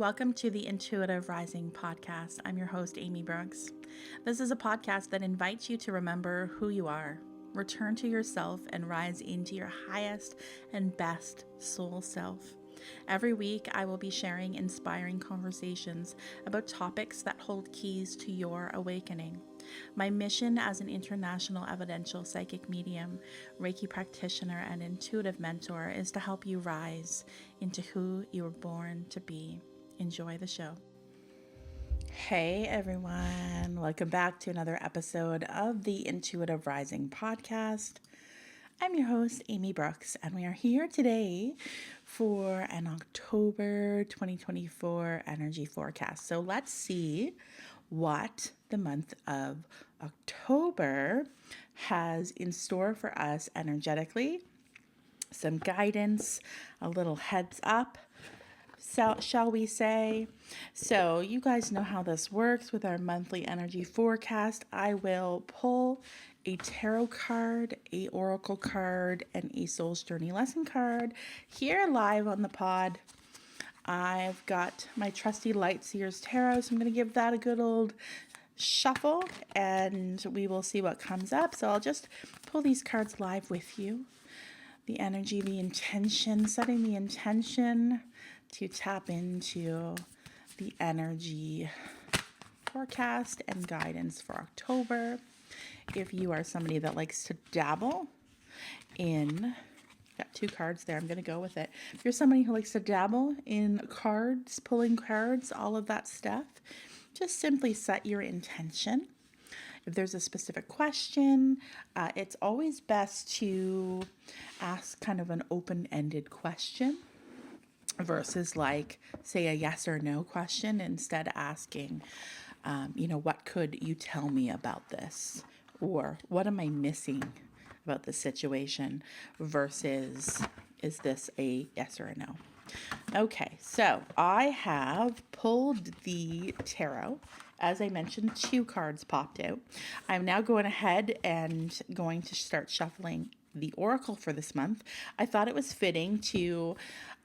Welcome to the Intuitive Rising podcast. I'm your host, Amy Brooks. This is a podcast that invites you to remember who you are, return to yourself, and rise into your highest and best soul self. Every week, I will be sharing inspiring conversations about topics that hold keys to your awakening. My mission as an international evidential psychic medium, Reiki practitioner, and intuitive mentor is to help you rise into who you were born to be. Enjoy the show. Hey everyone, welcome back to another episode of the Intuitive Rising podcast. I'm your host, Amy Brooks, and we are here today for an October 2024 energy forecast. So let's see what the month of October has in store for us energetically. Some guidance, a little heads up, so, shall we say. So you guys know how this works with our monthly energy forecast. I will pull a tarot card, a oracle card, and a soul's journey lesson card here live on the pod. I've got my trusty Lightseers Tarot, so I'm going to give that a good old shuffle and we will see what comes up. So I'll just pull these cards live with you. The energy, the intention, setting the intention to tap into the energy forecast and guidance for October. If you are somebody that likes to dabble in, got two cards there, I'm going to go with it. If you're somebody who likes to dabble in cards, pulling cards, all of that stuff, just simply set your intention. If there's a specific question, it's always best to ask kind of an open-ended question versus like, say, a yes or no question. Instead asking, what could you tell me about this? Or what am I missing about the situation versus is this a yes or a no? Okay, so I have pulled the tarot. As I mentioned, two cards popped out. I'm now going ahead and going to start shuffling the oracle for this month. I thought it was fitting to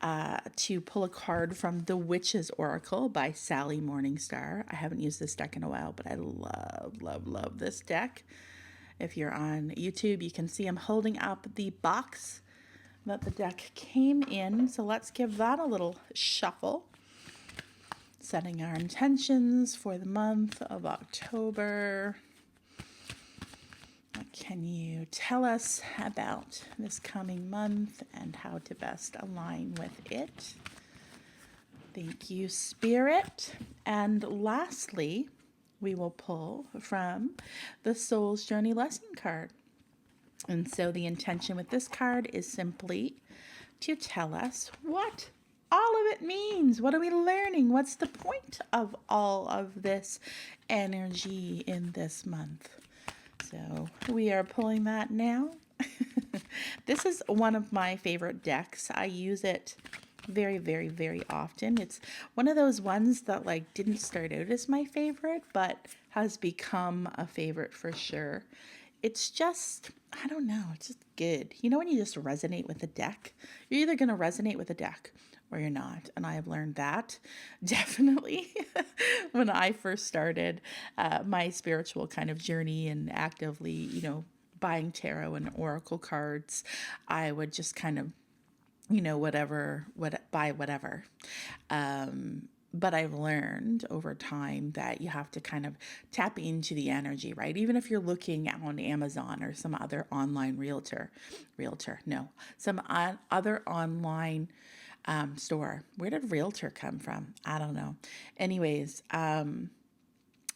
pull a card from The Witch's Oracle by Sally Morningstar. I haven't used this deck in a while, but I love this deck. If you're on YouTube, you can see I'm holding up the box that the deck came in. So let's give that a little shuffle. Setting our intentions for the month of October. What can you tell us about this coming month and how to best align with it? Thank you, Spirit. And lastly, we will pull from the Soul's Journey lesson card. And so the intention with this card is simply to tell us what all of it means. What are we learning? What's the point of all of this energy in this month? So we are pulling that now. This is one of my favorite decks. I use it very, very, very often. It's one of those ones that like didn't start out as my favorite, but has become a favorite for sure. It's just, I don't know, it's just good. You know when you just resonate with a deck? You're either going to resonate with a deck or you're not. And I have learned that definitely when I first started my spiritual kind of journey and actively, buying tarot and oracle cards. I would just kind of, buy whatever. But I've learned over time that you have to kind of tap into the energy, right? Even if you're looking on Amazon or some other online some other online store. Where did realtor come from? I don't know. Anyways,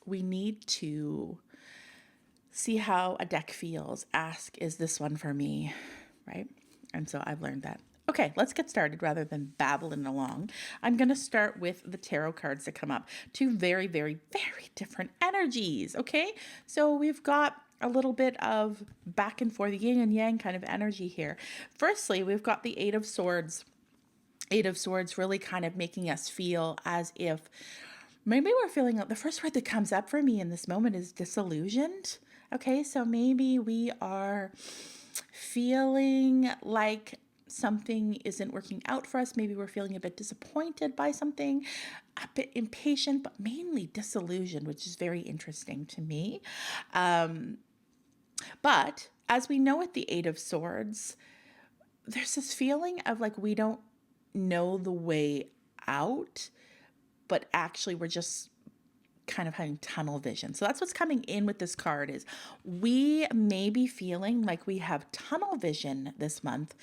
we need to see how a deck feels. Ask, is this one for me? Right? And so I've learned that. Okay, let's get started rather than babbling along. I'm going to start with the tarot cards that come up. Two very, very, very different energies, okay? So we've got a little bit of back and forth, yin and yang kind of energy here. Firstly, we've got the Eight of Swords. Eight of Swords really kind of making us feel as if maybe we're feeling, the first word that comes up for me in this moment is disillusioned. Okay, so maybe we are feeling like something isn't working out for us. Maybe we're feeling a bit disappointed by something, a bit impatient, but mainly disillusioned, which is very interesting to me. But as we know with the Eight of Swords, there's this feeling of like we don't know the way out, but actually we're just kind of having tunnel vision. So that's what's coming in with this card is we may be feeling like we have tunnel vision this month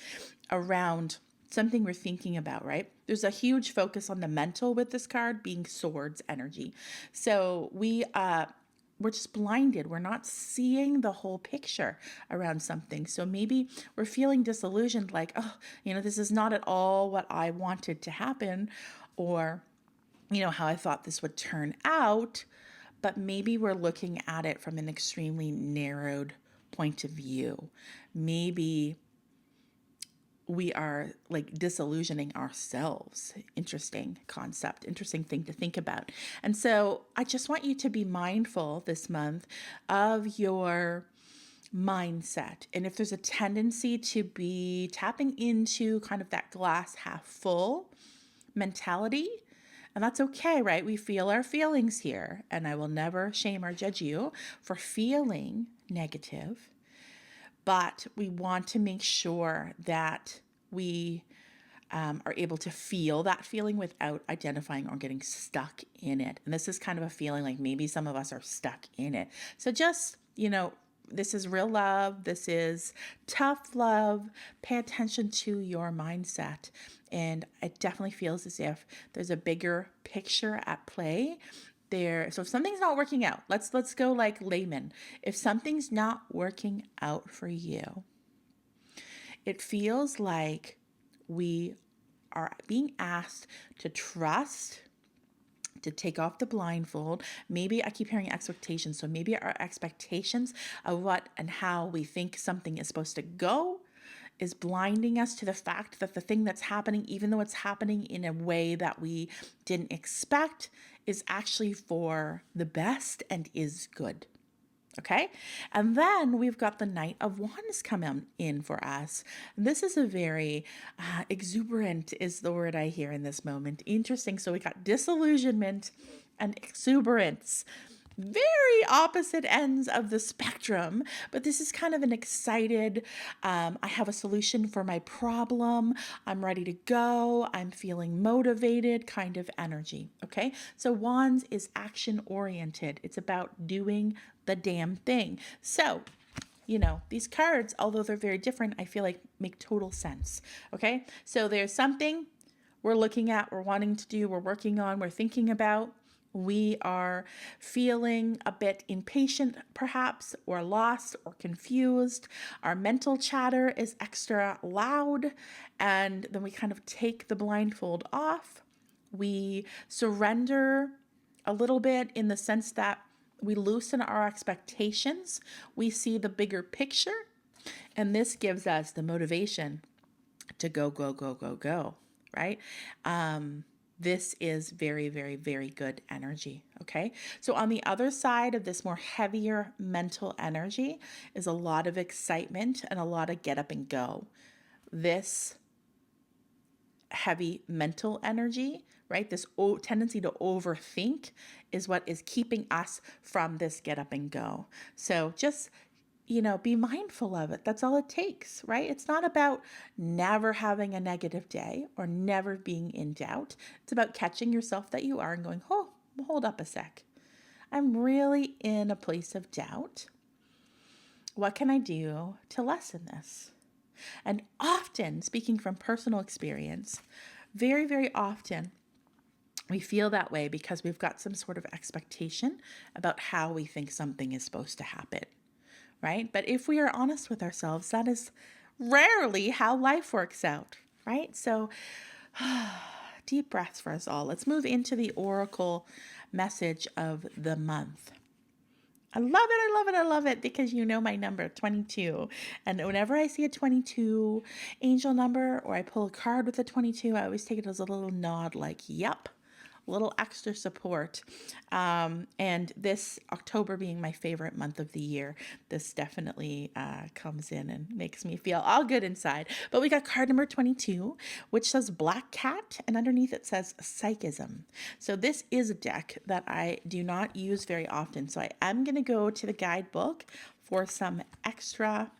around something we're thinking about, right? There's a huge focus on the mental with this card being swords energy. So we're just blinded. We're not seeing the whole picture around something. So maybe we're feeling disillusioned, like, oh, this is not at all what I wanted to happen, or how I thought this would turn out, but maybe we're looking at it from an extremely narrowed point of view. Maybe we are like disillusioning ourselves. Interesting concept, interesting thing to think about. And so I just want you to be mindful this month of your mindset. And if there's a tendency to be tapping into kind of that glass half full mentality, and that's okay, right? We feel our feelings here, and I will never shame or judge you for feeling negative, but we want to make sure that we are able to feel that feeling without identifying or getting stuck in it. And this is kind of a feeling like maybe some of us are stuck in it. So just, this is real love. This is tough love. Pay attention to your mindset. And it definitely feels as if there's a bigger picture at play there. So if something's not working out, let's go like layman. If something's not working out for you, it feels like we are being asked to trust, to take off the blindfold. Maybe I keep hearing expectations. So maybe our expectations of what and how we think something is supposed to go is blinding us to the fact that the thing that's happening, even though it's happening in a way that we didn't expect, is actually for the best and is good. Okay. And then we've got the Knight of Wands coming in for us. This is a very exuberant is the word I hear in this moment. Interesting. So we got disillusionment and exuberance. Very opposite ends of the spectrum, but this is kind of an excited, I have a solution for my problem. I'm ready to go. I'm feeling motivated kind of energy. Okay. So Wands is action oriented. It's about doing the damn thing. So, these cards, although they're very different, I feel like make total sense. Okay. So there's something we're looking at, we're wanting to do, we're working on, we're thinking about. We are feeling a bit impatient, perhaps, or lost or confused. Our mental chatter is extra loud, and then we kind of take the blindfold off. We surrender a little bit in the sense that we loosen our expectations. We see the bigger picture, and this gives us the motivation to go, go, go, go, go, right? This is very, very, very good energy, okay? So on the other side of this more heavier mental energy is a lot of excitement and a lot of get up and go. This heavy mental energy, right? This tendency to overthink is what is keeping us from this get up and go. So just be mindful of it. That's all it takes, right? It's not about never having a negative day or never being in doubt. It's about catching yourself that you are and going, oh, hold up a sec. I'm really in a place of doubt. What can I do to lessen this? And often, speaking from personal experience, very, very often, we feel that way because we've got some sort of expectation about how we think something is supposed to happen. Right? But if we are honest with ourselves, that is rarely how life works out, right? So deep breaths for us all. Let's move into the oracle message of the month. I love it. I love it. I love it because my number 22. And whenever I see a 22 angel number or I pull a card with a 22, I always take it as a little nod like, yep, a little extra support. And this October being my favorite month of the year, this definitely comes in and makes me feel all good inside. But we got card number 22, which says Black Cat, and underneath it says Psychism. So this is a deck that I do not use very often. So I am going to go to the guidebook for some extra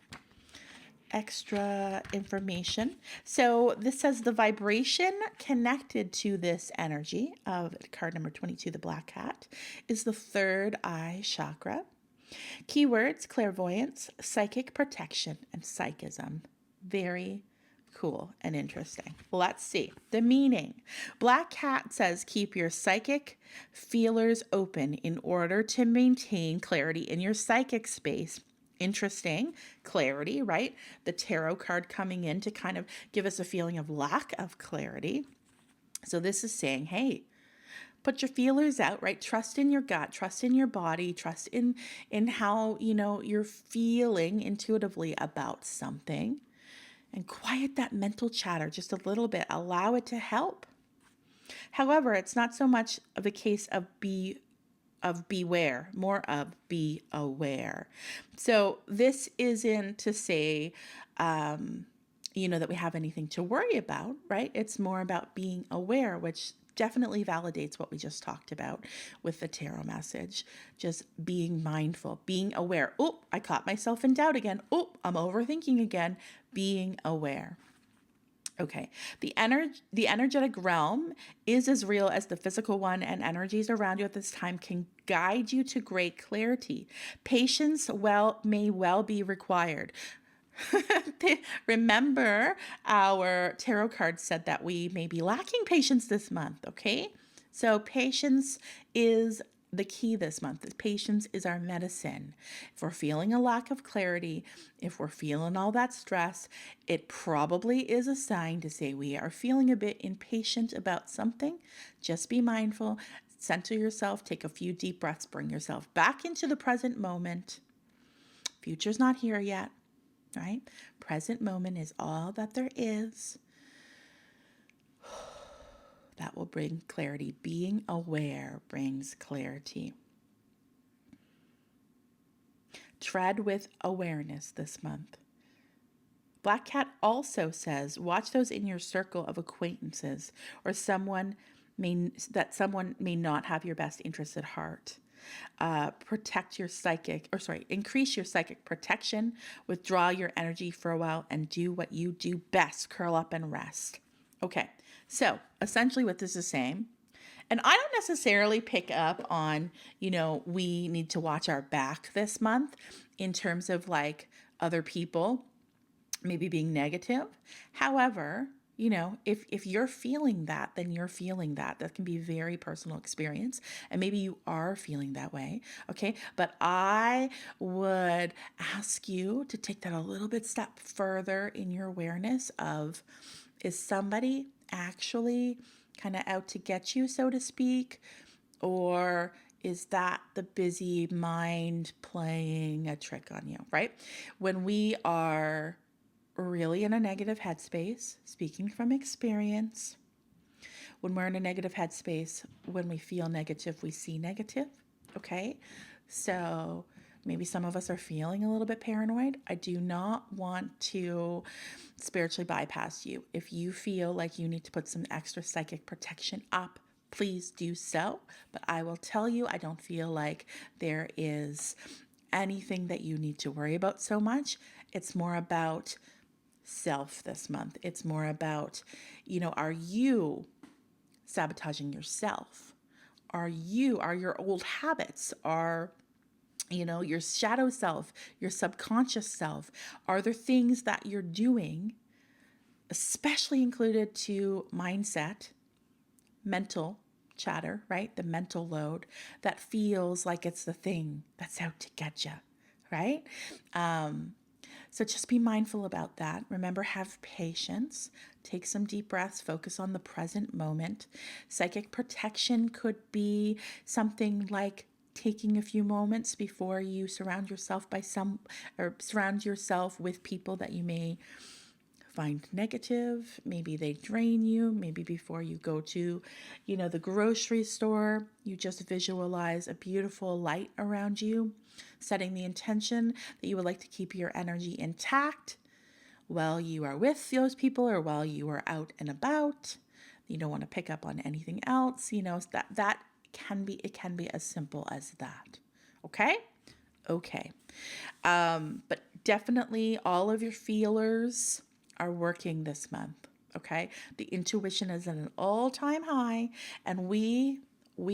information. So this says the vibration connected to this energy of card number 22, the Black Cat, is the third eye chakra. Keywords: clairvoyance, psychic protection, and psychism. Very cool and interesting. Let's see the meaning. Black Cat says keep your psychic feelers open in order to maintain clarity in your psychic space. Interesting. Clarity, right? The tarot card coming in to kind of give us a feeling of lack of clarity. So this is saying, hey, put your feelers out, right? Trust in your gut, trust in your body, trust in how, you're feeling intuitively about something, and quiet that mental chatter just a little bit. Allow it to help. However, it's not so much of a case of beware, more of be aware. So this isn't to say, that we have anything to worry about, right? It's more about being aware, which definitely validates what we just talked about with the tarot message. Just being mindful, being aware. Oh, I caught myself in doubt again. Oh, I'm overthinking again. Being aware. Okay, the energetic realm is as real as the physical one, and energies around you at this time can guide you to great clarity. Patience may well be required. Remember, our tarot card said that we may be lacking patience this month, okay? So patience is the key this month. Patience is our medicine. If we're feeling a lack of clarity, if we're feeling all that stress, it probably is a sign to say we are feeling a bit impatient about something. Just be mindful, center yourself, take a few deep breaths, bring yourself back into the present moment. Future's not here yet, right? Present moment is all that there is. That will bring clarity. Being aware brings clarity. Tread with awareness this month. Black Cat also says, watch those in your circle of acquaintances or someone may not have your best interests at heart. Increase your psychic protection, withdraw your energy for a while, and do what you do best, curl up and rest. Okay, so essentially what this is saying, and I don't necessarily pick up on, we need to watch our back this month in terms of like other people maybe being negative. However, if you're feeling that, then you're feeling that. That can be a very personal experience. And maybe you are feeling that way. Okay. But I would ask you to take that a little bit step further in your awareness of, is somebody actually kind of out to get you, so to speak? Or is that the busy mind playing a trick on you, right? When we are really in a negative headspace, speaking from experience, when we're in a negative headspace, when we feel negative, we see negative, okay? So maybe some of us are feeling a little bit paranoid. I do not want to spiritually bypass you. If you feel like you need to put some extra psychic protection up, please do so. But I will tell you, I don't feel like there is anything that you need to worry about so much. It's more about self this month. It's more about, are you sabotaging yourself? Are your old habits, your shadow self, your subconscious self, are there things that you're doing, especially included to mindset, mental chatter, right? The mental load that feels like it's the thing that's out to get you, right? So just be mindful about that. Remember, have patience. Take some deep breaths. Focus on the present moment. Psychic protection could be something like taking a few moments before you surround yourself with people that you may find negative. Maybe they drain you. Maybe before you go to, the grocery store, you just visualize a beautiful light around you, setting the intention that you would like to keep your energy intact while you are with those people or while you are out and about. You don't want to pick up on anything else. That can be, it can be as simple as that. Okay. But definitely all of your feelers are working this month. Okay. The intuition is at an all-time high, and we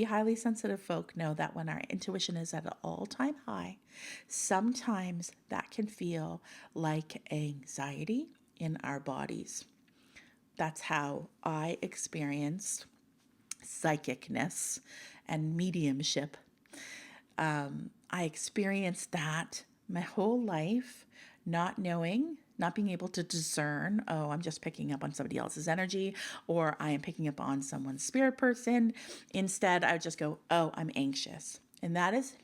highly sensitive folk know that when our intuition is at an all-time high, sometimes that can feel like anxiety in our bodies. That's how I experienced psychicness and mediumship. I experienced that my whole life, not knowing, not being able to discern, oh, I'm just picking up on somebody else's energy, or I am picking up on someone's spirit person. Instead, I would just go, oh, I'm anxious. And that is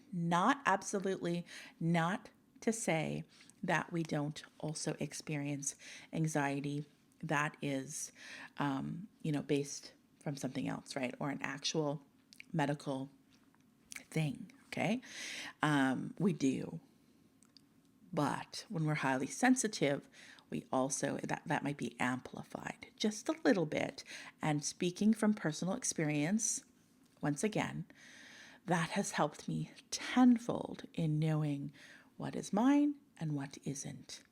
absolutely not to say that we don't also experience anxiety that is, based from something else, right? Or an actual medical thing, okay? We do. But when we're highly sensitive, we also, that might be amplified just a little bit. And speaking from personal experience, once again, that has helped me tenfold in knowing what is mine and what isn't.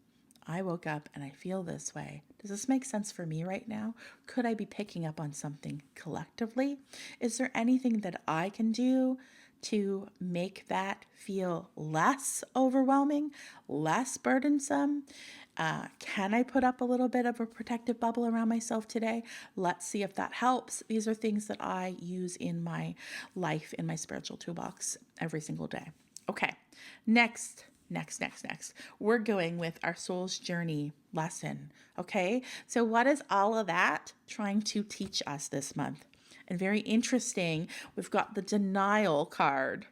I woke up and I feel this way. Does this make sense for me right now? Could I be picking up on something collectively? Is there anything that I can do to make that feel less overwhelming, less burdensome? Can I put up a little bit of a protective bubble around myself today? Let's see if that helps. These are things that I use in my life, in my spiritual toolbox every single day. Okay, next, we're going with our soul's journey lesson. Okay, so what is all of that trying to teach us this month? And very interesting, we've got the denial card.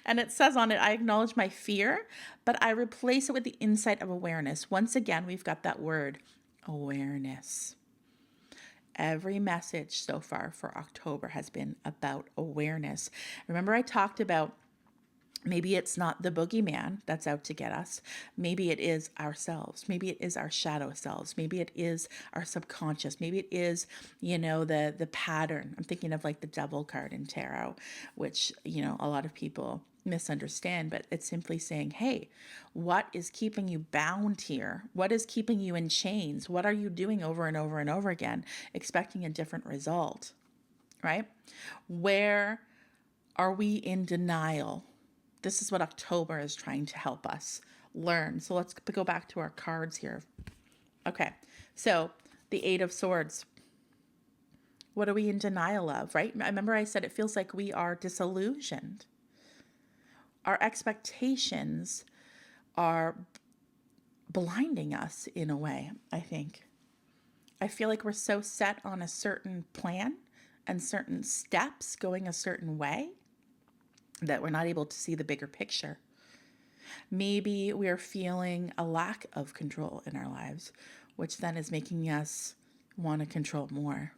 And it says on it, I acknowledge my fear, but I replace it with the insight of awareness. Once again, we've got that word, awareness. Every message so far for October has been about awareness. Remember, I talked about maybe it's not the boogeyman that's out to get us. Maybe it is ourselves. Maybe it is our shadow selves. Maybe it is our subconscious. Maybe it is, the pattern. I'm thinking of like the devil card in tarot, which, a lot of people misunderstand, but it's simply saying, hey, what is keeping you bound here? What is keeping you in chains? What are you doing over and over and over again, expecting a different result, right? Where are we in denial? This is what October is trying to help us learn. So let's go back to our cards here. Okay, so the Eight of Swords. What are we in denial of, right? Remember I said it feels like we are disillusioned. Our expectations are blinding us in a way, I think. I feel like we're so set on a certain plan and certain steps going a certain way that we're not able to see the bigger picture. Maybe we're feeling a lack of control in our lives, which then is making us want to control more,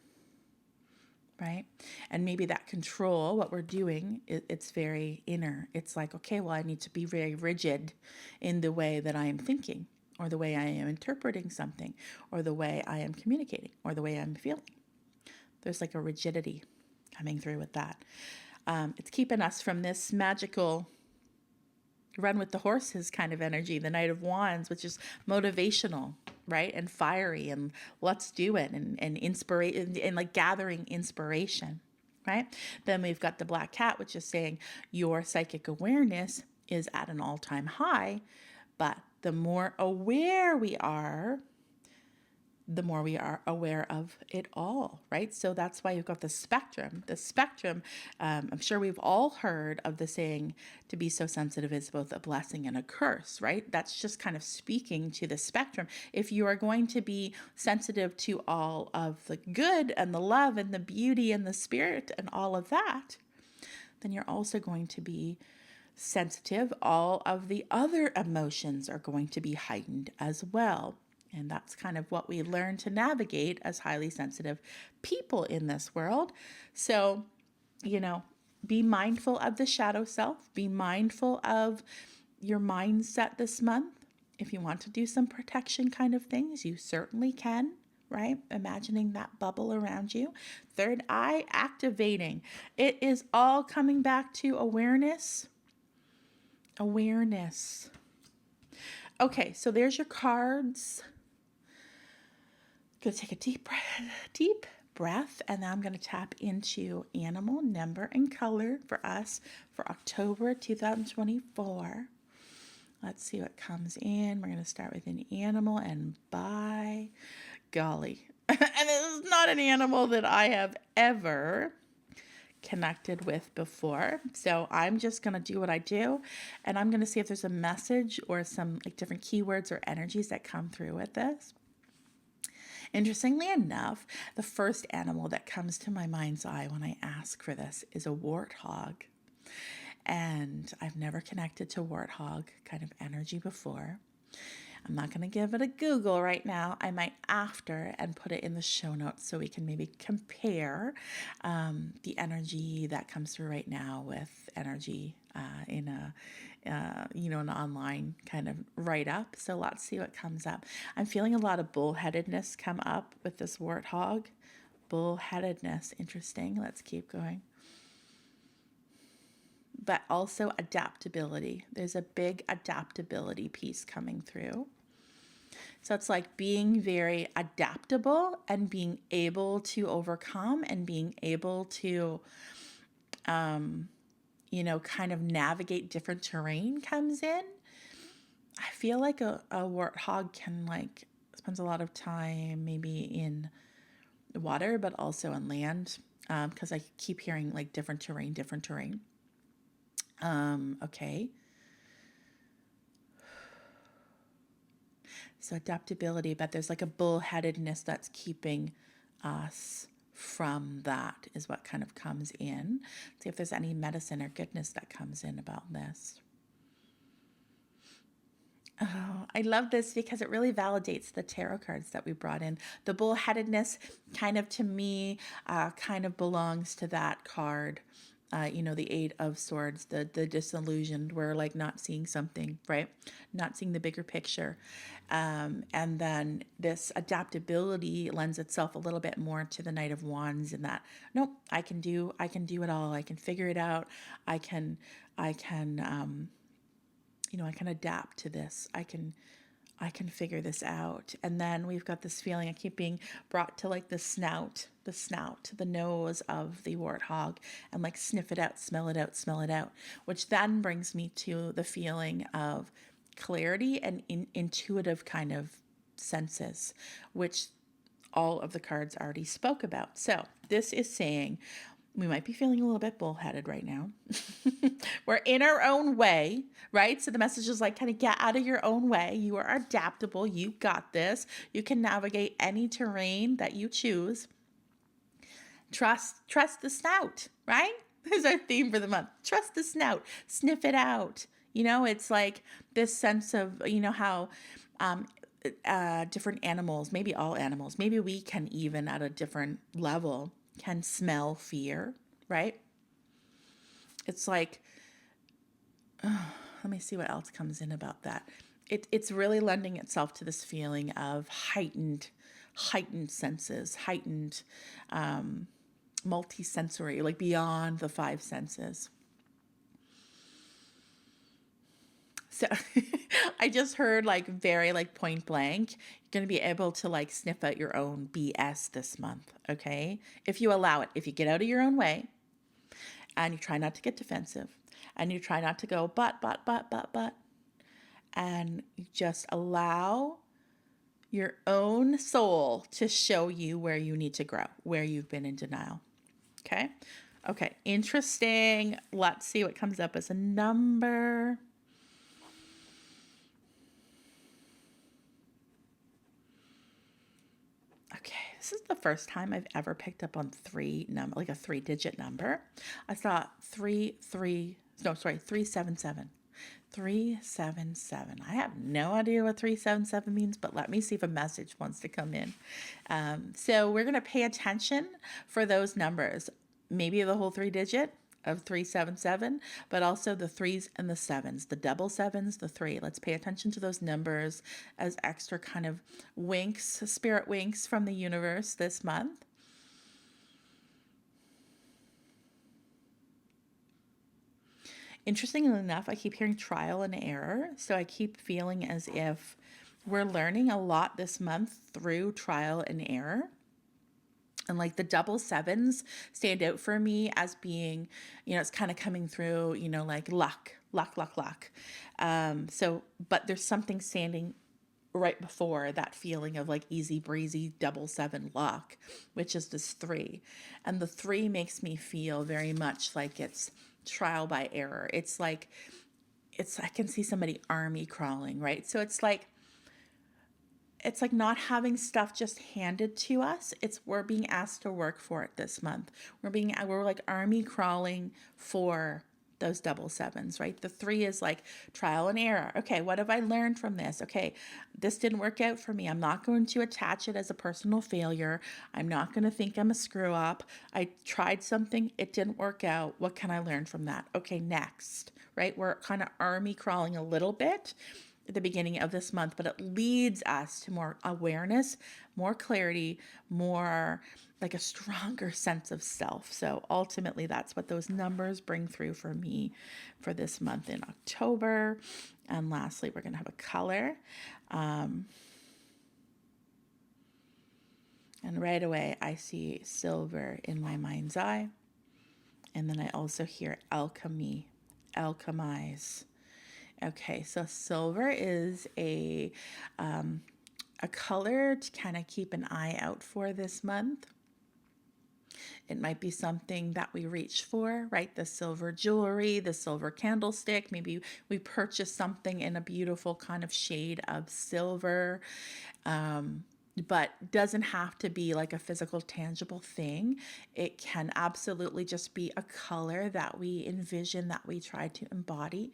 right? And maybe that control, what we're doing, it's very inner. It's like, okay, well, I need to be very rigid in the way that I am thinking, or the way I am interpreting something, or the way I am communicating, or the way I'm feeling. There's like a rigidity coming through with that. It's keeping us from this magical run with the horses kind of energy, the Knight of Wands, which is motivational, right? And fiery, and let's do it, and inspiration, and like gathering inspiration, right? Then we've got the Black Cat, which is saying your psychic awareness is at an all-time high, but the more aware we are, the more we are aware of it all, right? So that's why you've got the spectrum. The spectrum, I'm sure we've all heard of the saying, to be so sensitive is both a blessing and a curse, right? That's just kind of speaking to the spectrum. If you are going to be sensitive to all of the good and the love and the beauty and the spirit and all of that, then you're also going to be sensitive. All of the other emotions are going to be heightened as well. And that's kind of what we learn to navigate as highly sensitive people in this world. So, you know, be mindful of the shadow self, be mindful of your mindset this month. If you want to do some protection kind of things, you certainly can, right? Imagining that bubble around you. Third eye activating. It is all coming back to awareness. Awareness. Okay, so there's your cards. Gonna take a deep breath, and then I'm gonna tap into animal, number, and color for us for October 2024. Let's see what comes in. We're gonna start with an animal, and by golly, and this is not an animal that I have ever connected with before. So I'm just going to do what I do, and I'm going to see if there's a message or some like different keywords or energies that come through with this. Interestingly enough, the first animal that comes to my mind's eye when I ask for this is a warthog. And I've never connected to warthog kind of energy before. I'm not going to give it a Google right now. I might after and put it in the show notes so we can maybe compare the energy that comes through right now with energy in a an online kind of write up. So let's see what comes up. I'm feeling a lot of bullheadedness come up with this warthog. Bullheadedness, interesting. Let's keep going. But also adaptability. There's a big adaptability piece coming through. So it's like being very adaptable and being able to overcome and being able to, kind of navigate different terrain comes in. I feel like a warthog can spends a lot of time maybe in the water, but also on land, because I keep hearing like different terrain. Okay. So adaptability, but there's like a bullheadedness that's keeping us from that is what kind of comes in. See if there's any medicine or goodness that comes in about this. Oh, I love this because it really validates the tarot cards that we brought in. The bullheadedness kind of to me kind of belongs to that card. The Eight of Swords, the disillusioned, we're like not seeing something, right? Not seeing the bigger picture. And then this adaptability lends itself a little bit more to the Knight of Wands in that, nope, I can do it all. I can figure it out. I can adapt to this. I can figure this out. And then we've got this feeling I keep being brought to like the snout, the nose of the warthog, and like sniff it out, smell it out, which then brings me to the feeling of clarity and intuitive kind of senses, which all of the cards already spoke about. So this is saying we might be feeling a little bit bullheaded right now. We're in our own way, right? So the message is like kind of get out of your own way. You are adaptable. You got this. You can navigate any terrain that you choose. Trust the snout, right? This is our theme for the month. Trust the snout. Sniff it out. It's like this sense of, how different animals, maybe all animals, maybe we can even at a different level can smell fear, right? It's like, let me see what else comes in about that. It's really lending itself to this feeling of heightened senses, heightened multi-sensory, like beyond the five senses. So I just heard like very like point blank, you're going to be able to like sniff out your own BS this month. Okay. If you allow it, if you get out of your own way and you try not to get defensive and you try not to go, but, and you just allow your own soul to show you where you need to grow, where you've been in denial. Okay. Okay. Interesting. Let's see what comes up as a number. Okay, this is the first time I've ever picked up on like a 3-digit number. I saw 377. 377. I have no idea what 377 means, but let me see if a message wants to come in. So we're going to pay attention for those numbers, maybe the whole 3-digit of 377, but also the 3s and the 7s, the double 7s, the 3. Let's pay attention to those numbers as extra kind of winks, spirit winks from the universe this month. Interestingly enough, I keep hearing trial and error. So I keep feeling as if we're learning a lot this month through trial and error. And like the double 7s stand out for me as being, it's kind of coming through, like luck. But there's something standing right before that feeling of like easy breezy double 7 luck, which is this 3. And the 3 makes me feel very much like it's trial by error. It's like, I can see somebody army crawling, right? So it's like not having stuff just handed to us. We're being asked to work for it this month. We're like army crawling for those double 7s, right? The 3 is like trial and error. Okay, what have I learned from this? Okay, this didn't work out for me. I'm not going to attach it as a personal failure. I'm not going to think I'm a screw up. I tried something, it didn't work out. What can I learn from that? Okay, next, right? We're kind of army crawling a little bit at the beginning of this month, but it leads us to more awareness, more clarity, more like a stronger sense of self. So ultimately, that's what those numbers bring through for me for this month in October. And lastly, we're going to have a color. And right away, I see silver in my mind's eye. And then I also hear alchemy, alchemize. Okay, so silver is a color to kind of keep an eye out for this month. It might be something that we reach for, right? The silver jewelry, the silver candlestick. Maybe we purchase something in a beautiful kind of shade of silver. But doesn't have to be like a physical, tangible thing. It can absolutely just be a color that we envision, that we try to embody.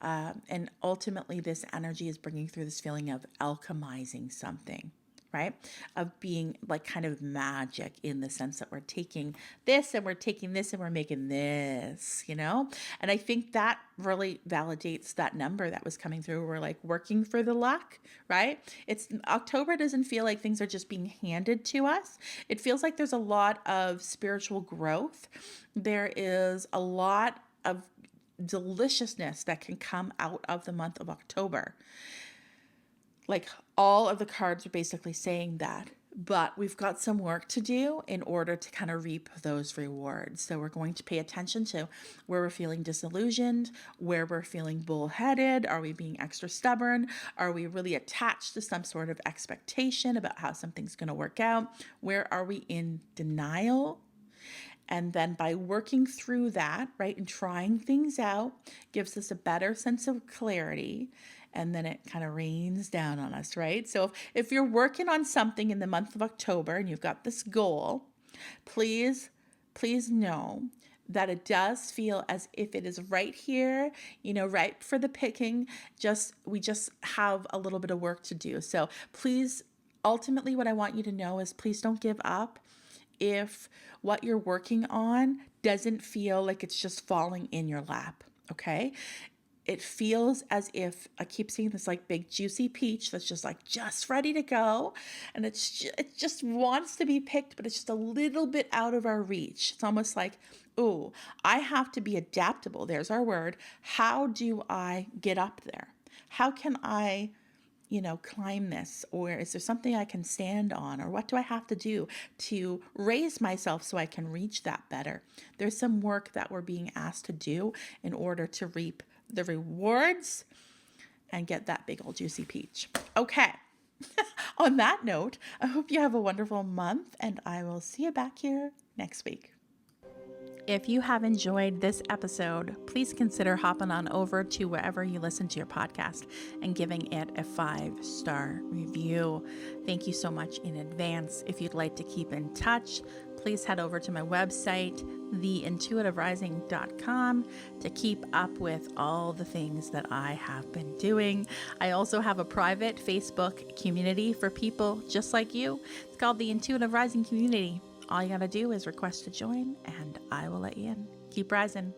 And ultimately, this energy is bringing through this feeling of alchemizing something, right? Of being like kind of magic in the sense that we're taking this and we're taking this and we're making this, And I think that really validates that number that was coming through. We're like working for the luck, right? October doesn't feel like things are just being handed to us. It feels like there's a lot of spiritual growth. There is a lot of deliciousness that can come out of the month of October. Like all of the cards are basically saying that, but we've got some work to do in order to kind of reap those rewards. So we're going to pay attention to where we're feeling disillusioned, where we're feeling bullheaded. Are we being extra stubborn? Are we really attached to some sort of expectation about how something's going to work out? Where are we in denial? And then by working through that, right, and trying things out, gives us a better sense of clarity. And then it kind of rains down on us, right? So if you're working on something in the month of October and you've got this goal, please know that it does feel as if it is right here, ripe for the picking. We just have a little bit of work to do. So please, ultimately, what I want you to know is please don't give up if what you're working on doesn't feel like it's just falling in your lap, okay? It feels as if I keep seeing this like big juicy peach that's just ready to go. And it just wants to be picked, but it's just a little bit out of our reach. It's almost like, ooh, I have to be adaptable. There's our word. How do I get up there? How can I, climb this? Or is there something I can stand on? Or what do I have to do to raise myself so I can reach that better? There's some work that we're being asked to do in order to reap the rewards and get that big old juicy peach. Okay. On that note, I hope you have a wonderful month and I will see you back here next week. If you have enjoyed this episode, please consider hopping on over to wherever you listen to your podcast and giving it a 5-star review. Thank you so much in advance. If you'd like to keep in touch, please head over to my website, theintuitiverising.com, to keep up with all the things that I have been doing. I also have a private Facebook community for people just like you. It's called the Intuitive Rising Community. All you got to do is request to join, and I will let you in. Keep rising.